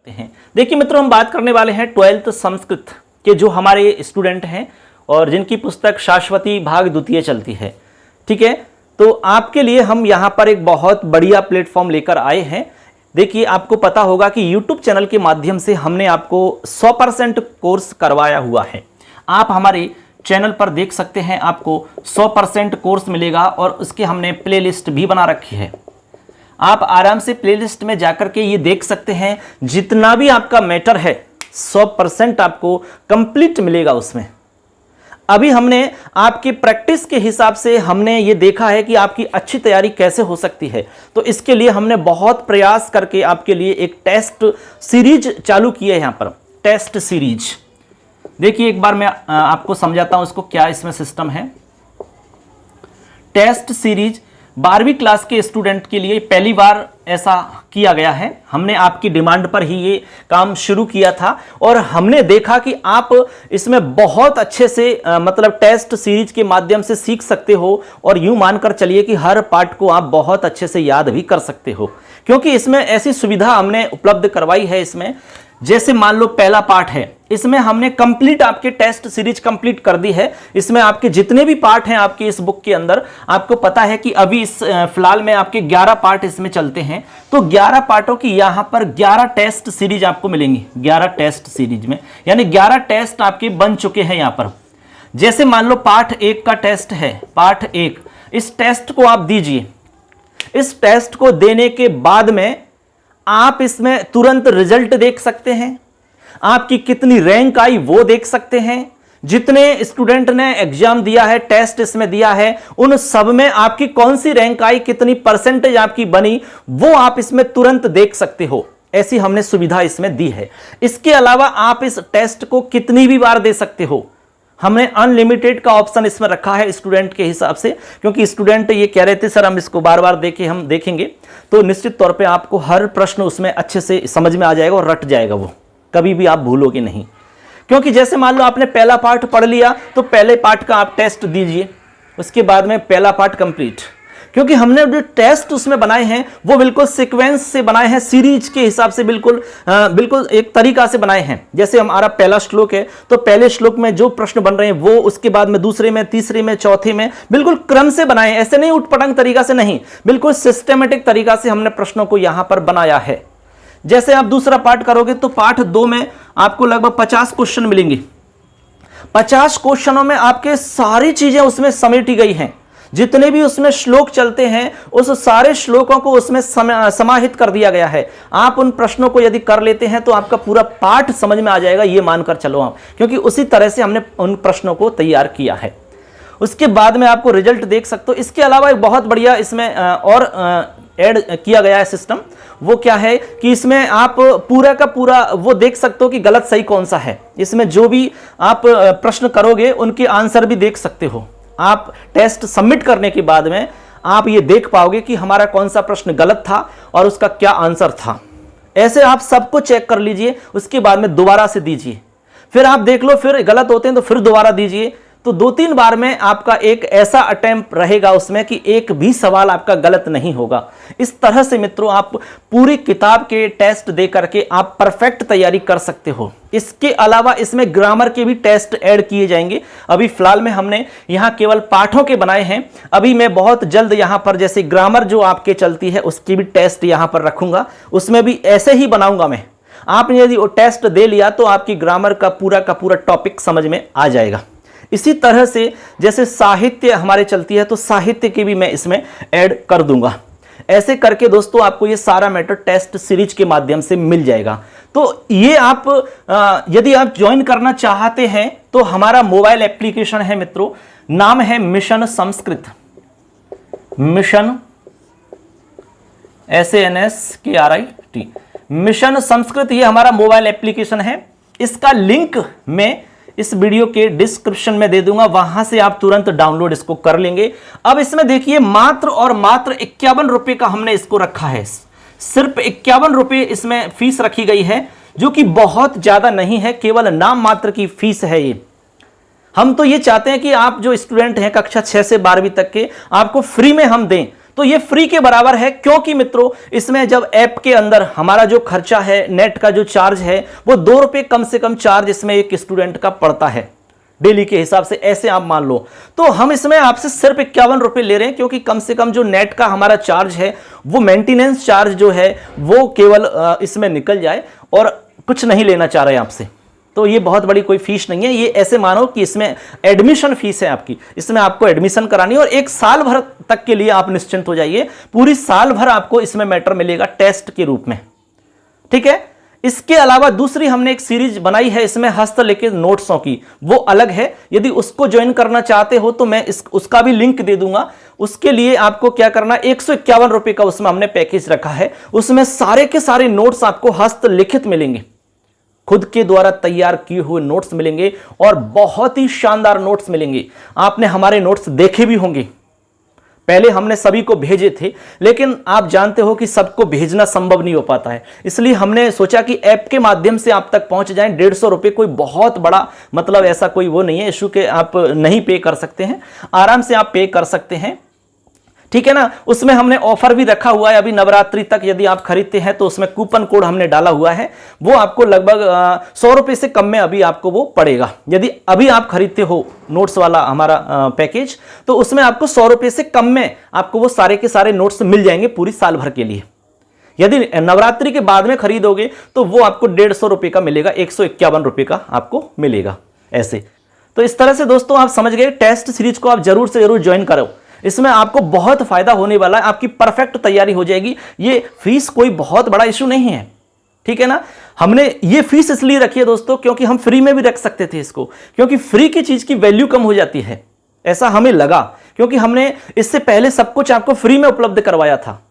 हैं। देखिए मित्रों, हम बात करने वाले हैं 12th संस्कृत के जो हमारे स्टूडेंट हैं और जिनकी पुस्तक शाश्वती भाग द्वितीय चलती है। ठीक है, तो आपके लिए हम यहाँ पर एक बहुत बढ़िया प्लेटफॉर्म लेकर आए हैं। देखिए, आपको पता होगा कि YouTube चैनल के माध्यम से हमने आपको 100% कोर्स करवाया हुआ है। आप हमारे चैनल पर देख सकते हैं, आपको 100% कोर्स मिलेगा और उसके हमने प्लेलिस्ट भी बना रखी है। आप आराम से प्लेलिस्ट में जाकर के ये देख सकते हैं, जितना भी आपका मैटर है 100% आपको कंप्लीट मिलेगा उसमें। अभी हमने आपकी प्रैक्टिस के हिसाब से हमने ये देखा है कि आपकी अच्छी तैयारी कैसे हो सकती है, तो इसके लिए हमने बहुत प्रयास करके आपके लिए एक टेस्ट सीरीज चालू की है। यहाँ पर टेस्ट सीरीज देखिए, एक बार मैं आपको समझाता हूं इसको क्या इसमें सिस्टम है। टेस्ट सीरीज 12वीं क्लास के स्टूडेंट के लिए पहली बार ऐसा किया गया है। हमने आपकी डिमांड पर ही ये काम शुरू किया था और हमने देखा कि आप इसमें बहुत अच्छे से मतलब टेस्ट सीरीज के माध्यम से सीख सकते हो और यूं मानकर चलिए कि हर पार्ट को आप बहुत अच्छे से याद भी कर सकते हो, क्योंकि इसमें ऐसी सुविधा हमने उपलब्ध करवाई है। इसमें जैसे मान लो पहला पार्ट है, इसमें हमने कंप्लीट आपके टेस्ट सीरीज कंप्लीट कर दी है। इसमें आपके जितने भी पार्ट हैं आपके इस बुक के अंदर, आपको पता है कि अभी इस फिलहाल में आपके 11 पार्ट इसमें चलते हैं, तो 11 पार्टों की यहाँ पर 11 टेस्ट सीरीज आपको मिलेंगी। 11 टेस्ट सीरीज में यानी 11 टेस्ट आपके बन चुके हैं यहाँ पर। जैसे मान लो पार्ट 1 का टेस्ट है, पार्ट 1, इस टेस्ट को आप दीजिए। इस टेस्ट को देने के बाद में आप इसमें तुरंत रिजल्ट देख सकते हैं, आपकी कितनी रैंक आई वो देख सकते हैं। जितने स्टूडेंट ने एग्जाम दिया है, टेस्ट इसमें दिया है, उन सब में आपकी कौन सी रैंक आई, कितनी परसेंटेज आपकी बनी, वो आप इसमें तुरंत देख सकते हो। ऐसी हमने सुविधा इसमें दी है। इसके अलावा आप इस टेस्ट को कितनी भी बार दे सकते हो। हमने अनलिमिटेड का ऑप्शन इसमें रखा है स्टूडेंट के हिसाब से, क्योंकि स्टूडेंट ये कह रहे थे सर हम इसको बार बार हम देखेंगे, तो निश्चित तौर पे आपको हर प्रश्न उसमें अच्छे से समझ में आ जाएगा और रट जाएगा, वो कभी भी आप भूलोगे नहीं। क्योंकि जैसे मान लो आपने पहला पार्ट पढ़ लिया, तो पहले पार्ट का आप टेस्ट दीजिए, उसके बाद में पहला पार्ट कंप्लीट। क्योंकि हमने जो टेस्ट उसमें बनाए हैं वो बिल्कुल सीक्वेंस से बनाए हैं, सीरीज के हिसाब से बिल्कुल एक तरीका से बनाए हैं। जैसे हमारा पहला श्लोक है, तो पहले श्लोक में जो प्रश्न बन रहे हैं वो उसके बाद में दूसरे में, तीसरे में, चौथे में बिल्कुल क्रम से बनाए हैं। ऐसे नहीं उठपटांग तरीका से नहीं, बिल्कुल सिस्टमेटिक तरीका से हमने प्रश्नों को यहां पर बनाया है। जैसे आप दूसरा पार्ट करोगे तो पार्ट 2 में आपको लगभग 50 क्वेश्चन मिलेंगे। 50 क्वेश्चनों में आपके सारी चीजें उसमें समेटी गई हैं। जितने भी उसमें श्लोक चलते हैं उस सारे श्लोकों को उसमें समाहित कर दिया गया है। आप उन प्रश्नों को यदि कर लेते हैं तो आपका पूरा पाठ समझ में आ जाएगा, ये मानकर चलो आप, क्योंकि उसी तरह से हमने उन प्रश्नों को तैयार किया है। उसके बाद में आपको रिजल्ट देख सकते हो। इसके अलावा एक बहुत बढ़िया इसमें और ऐड किया गया है सिस्टम। वो क्या है कि इसमें आप पूरा का पूरा वो देख सकते हो कि गलत सही कौन सा है। इसमें जो भी आप प्रश्न करोगे उनके आंसर भी देख सकते हो। आप टेस्ट सबमिट करने के बाद में आप ये देख पाओगे कि हमारा कौन सा प्रश्न गलत था और उसका क्या आंसर था। ऐसे आप सबको चेक कर लीजिए, उसके बाद में दोबारा से दीजिए, फिर आप देख लो, फिर गलत होते हैं तो फिर दोबारा दीजिए। तो 2-3 बार में आपका एक ऐसा अटेम्प्ट रहेगा उसमें कि एक भी सवाल आपका गलत नहीं होगा। इस तरह से मित्रों आप पूरी किताब के टेस्ट दे करके आप परफेक्ट तैयारी कर सकते हो। इसके अलावा इसमें ग्रामर के भी टेस्ट ऐड किए जाएंगे। अभी फिलहाल में हमने यहाँ केवल पाठों के बनाए हैं। अभी मैं बहुत जल्द यहाँ पर जैसे ग्रामर जो आपके चलती है उसकी भी टेस्ट यहाँ पर रखूंगा, उसमें भी ऐसे ही बनाऊंगा मैं। आपने यदि वो टेस्ट दे लिया तो आपकी ग्रामर का पूरा टॉपिक समझ में आ जाएगा। इसी तरह से जैसे साहित्य हमारे चलती है तो साहित्य की भी मैं इसमें ऐड कर दूंगा। ऐसे करके दोस्तों आपको ये सारा मैटर टेस्ट सीरीज के माध्यम से मिल जाएगा। तो ये आप यदि आप ज्वाइन करना चाहते हैं तो हमारा मोबाइल एप्लीकेशन है मित्रों, नाम है mission Sanskrit. Mission SANSKRIT, mission Sanskrit, ये हमारा मोबाइल एप्लीकेशन है। इसका लिंक मैं इस वीडियो के डिस्क्रिप्शन में दे दूंगा, वहां से आप तुरंत डाउनलोड इसको कर लेंगे। अब इसमें देखिए मात्र और मात्र 51 रुपए का हमने इसको रखा है। सिर्फ 51 रुपए इसमें फीस रखी गई है, जो कि बहुत ज्यादा नहीं है, केवल नाम मात्र की फीस है ये। हम तो ये चाहते हैं कि आप जो स्टूडेंट हैं कक्षा 6 से 12वीं तक के, आपको फ्री में हम दें। तो तो ये फ्री के बराबर है, क्योंकि मित्रों इसमें जब ऐप के अंदर हमारा जो खर्चा है, नेट का जो चार्ज है, वो 2 रुपए कम से कम चार्ज इसमें एक स्टूडेंट का पड़ता है डेली के हिसाब से, ऐसे आप मान लो। तो हम इसमें आपसे सिर्फ 51 रुपए ले रहे हैं, क्योंकि कम से कम जो नेट का हमारा चार्ज है, वो मेंटेनेंस चार्ज जो है वो केवल इसमें निकल जाए, और कुछ नहीं लेना चाह रहे हैं आपसे। तो ये बहुत बड़ी कोई फीस नहीं है, ये ऐसे मानो कि इसमें एडमिशन फीस है आपकी, इसमें आपको एडमिशन करानी है, और 1 साल भर तक के लिए आप निश्चिंत हो जाइए, पूरी साल भर आपको इसमें मैटर मिलेगा टेस्ट के रूप में, ठीक है। इसके अलावा दूसरी हमने एक सीरीज बनाई है इसमें हस्तलिखित नोट्सों की, वो अलग है। यदि उसको ज्वाइन करना चाहते हो तो मैं उसका भी लिंक दे दूंगा। उसके लिए आपको क्या करना, 151 रुपए का उसमें हमने पैकेज रखा है। उसमें सारे के सारे नोट्स आपको हस्तलिखित मिलेंगे, खुद के द्वारा तैयार किए हुए नोट्स मिलेंगे, और बहुत ही शानदार नोट्स मिलेंगे। आपने हमारे नोट्स देखे भी होंगे, पहले हमने सभी को भेजे थे, लेकिन आप जानते हो कि सबको भेजना संभव नहीं हो पाता है, इसलिए हमने सोचा कि ऐप के माध्यम से आप तक पहुंच जाएं। 150 रुपए कोई बहुत बड़ा मतलब ऐसा कोई वो नहीं है इशू के आप नहीं पे कर सकते हैं, आराम से आप पे कर सकते हैं, ठीक है ना। उसमें हमने ऑफर भी रखा हुआ है, अभी नवरात्रि तक यदि आप खरीदते हैं तो उसमें कूपन कोड हमने डाला हुआ है, वो आपको लगभग 100 रुपए से कम में अभी आपको वो पड़ेगा। यदि अभी आप खरीदते हो नोट्स वाला हमारा पैकेज, तो उसमें आपको 100 रुपए से कम में आपको वो सारे के सारे नोट्स मिल जाएंगे पूरी साल भर के लिए। यदि नवरात्रि के बाद में खरीदोगे तो वो आपको 150 रुपए का मिलेगा, 151 रुपए का आपको मिलेगा ऐसे। तो इस तरह से दोस्तों आप समझ गए, टेस्ट सीरीज को आप जरूर से जरूर ज्वाइन करो, इसमें आपको बहुत फायदा होने वाला है, आपकी परफेक्ट तैयारी हो जाएगी। ये फीस कोई बहुत बड़ा इशू नहीं है, ठीक है ना। हमने ये फीस इसलिए रखी है दोस्तों, क्योंकि हम फ्री में भी रख सकते थे इसको, क्योंकि फ्री की चीज की वैल्यू कम हो जाती है, ऐसा हमें लगा, क्योंकि हमने इससे पहले सब कुछ आपको फ्री में उपलब्ध करवाया था,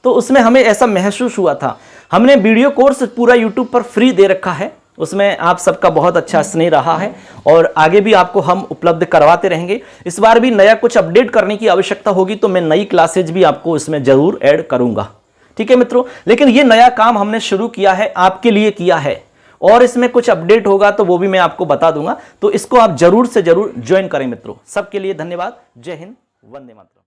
तो उसमें हमें ऐसा महसूस हुआ था। हमने वीडियो कोर्स पूरा यूट्यूब पर फ्री दे रखा है, उसमें आप सबका बहुत अच्छा स्नेह रहा है, और आगे भी आपको हम उपलब्ध करवाते रहेंगे। इस बार भी नया कुछ अपडेट करने की आवश्यकता होगी तो मैं नई क्लासेज भी आपको इसमें जरूर ऐड करूंगा, ठीक है मित्रों। लेकिन ये नया काम हमने शुरू किया है, आपके लिए किया है, और इसमें कुछ अपडेट होगा तो वो भी मैं आपको बता दूंगा, तो इसको आप जरूर से जरूर ज्वाइन करें मित्रों। सबके लिए धन्यवाद। जय हिंद, वंदे मातरम।